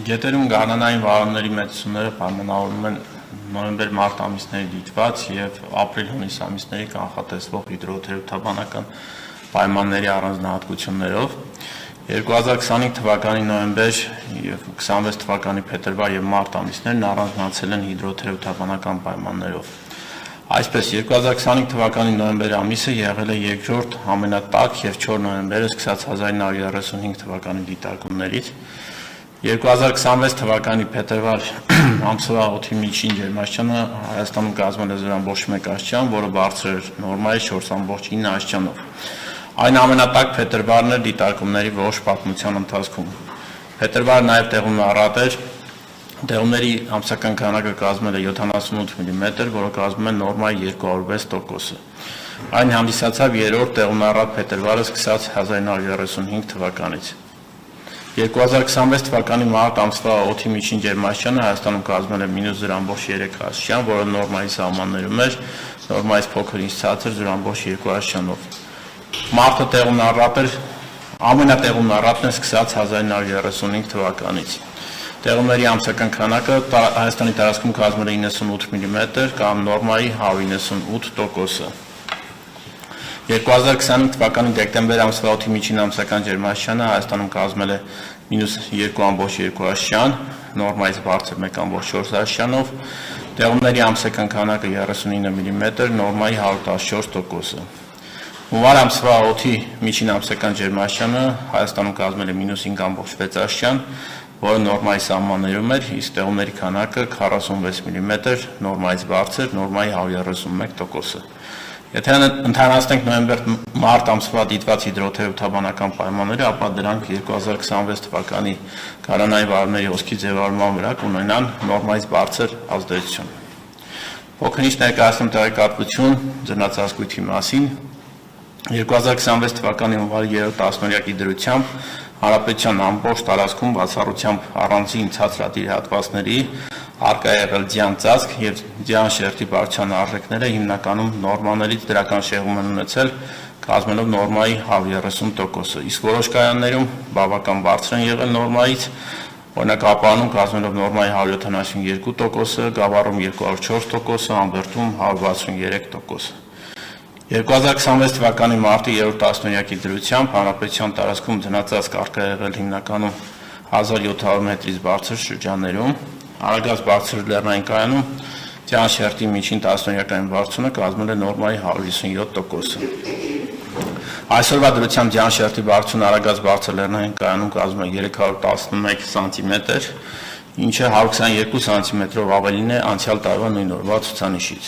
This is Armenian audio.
Գետերում գարնանային վարունների մեծությունները պայմանավորվում են նոյեմբեր-մարտ ամիսների դիտված եւ ապրիլ-հունիս ամիսների կանխատեսվող հիդրոթերապևտաբանական պայմանների առանձնահատկություններով 2025 թվականի նոյեմբեր եւ 26 թվականի փետրվար եւ մարտ ամիսներն առանձնացել են հիդրոթերապևտաբանական պայմաններով։ Այսպես 2025 թվականի նոյեմբեր ամիսը եղել է երկրորդ ամենատաք եւ 4 նոյեմբերը սկսած 1935 թվականի դիտարկումներից 2026 թվականի փետրվար ամսվա օդի միջին ջերմաստիճանը Հայաստանում կազմել է 0.1 աստիճան, որը բարձր էր նորմայից 4.9 աստիճանով։ Այն ամենատաք փետրվարն էր դիտարկումների ողջ պատմության ընթացքում։ Փետրվարը նաև տեղում առատ էր, տեղումների ամսական քանակը կազմել է 78 մմ, որը կազմում է նորմայի 206%-ը։ Այն հանդիսացավ երրորդ տեղում առատ փետրվարը սկսած 1935 թվականից։ 2026 թվականի մարտ ամսվա օդի միջին ջերմաստիճանը Հայաստանում կազմել է -0.3 աստիճան, որը նորմայի սահմաններում էր, նորմայից փոքր ինչ ցածր 0.2 աստիճանով։ Մարտը տեղում առատ էր, ամենատեղումն առատն է սկսած 1935 թվականից։ Տեղումների ամսական քանակը Հայաստանի տարածքում կազմել է 98 մմ կամ նորմայի 198%-ը։ 2025 թվականի դեկտեմբեր ամսվա օդի միջին ամսական ջերմաստիճանը Հայաստանում կազմել է -2.2 աստիճան, նորմայից բարձր 1.4 աստիճանով, տեղումների ամսական քանակը 39 մմ, նորմայի 114%-ը։ Հունվար ամսվա օդի միջին ամսական ջերմաստիճանը Հայաստանում կազմել է -5.6 աստիճան, որը նորմայի սահմաններում էր, իսկ տեղումների քանակը 46 մմ, նորմայից բարձր, նորմայի 131%-ը։ Եթե ընդհանրացնենք նոյեմբեր-մարտ ամսվա դիտված հիդրոթերապևտաբանական պայմանները, ապա դրանք 2026 թվականի գարնանային վարունների հոսքի ձևավորման վրա կունենան նորմայից բարձր ազդեցություն։ Փոքր-ինչ ներկայացնում տեղեկատվություն ձնածածկույթի մասին։ 2026 թվականի հունվարի 3-րդ տասնօրյակի դրությամբ Հանրապետության ամբողջ տարածքում բացառությամբ առանձին ցածրադիր հատվածների առկա եղել ձյան ծածկ եւ ձյան շերտի բարձրության արժեքները հիմնականում նորմաներից դրական շեղում են ունեցել, կազմելով նորմայի 130%-ը, իսկ որոշ կայաններում բավական բարձր են եղել նորմայից, օրինակ Ապանում կազմելով նորմայի 172%-ը, Գավառում 204%-ը, Ամբերդում 163%-ը։ 2026 թվականի մարտի 3-րդ տասնօրյակի դրությամբ Հանրապետության տարածքում ձնածածկ առկա եղել հիմնականում 1700 մետրից բարձր շրջաններում, Արագած բարձր լեռնային կայանում ձյան շերտի միջին տասնօրյակային բարձրությունը կազմել է նորմայի 157%-ը։ Այսօրվա դրությամբ ձյան շերտի բարձրությունը Արագած բարձր լեռնային կայանում կազմում է 311 սանտիմետր, ինչը 122 սանտիմետրով ավելին է անցյալ տարվա նույն օրվա ցուցանիշից։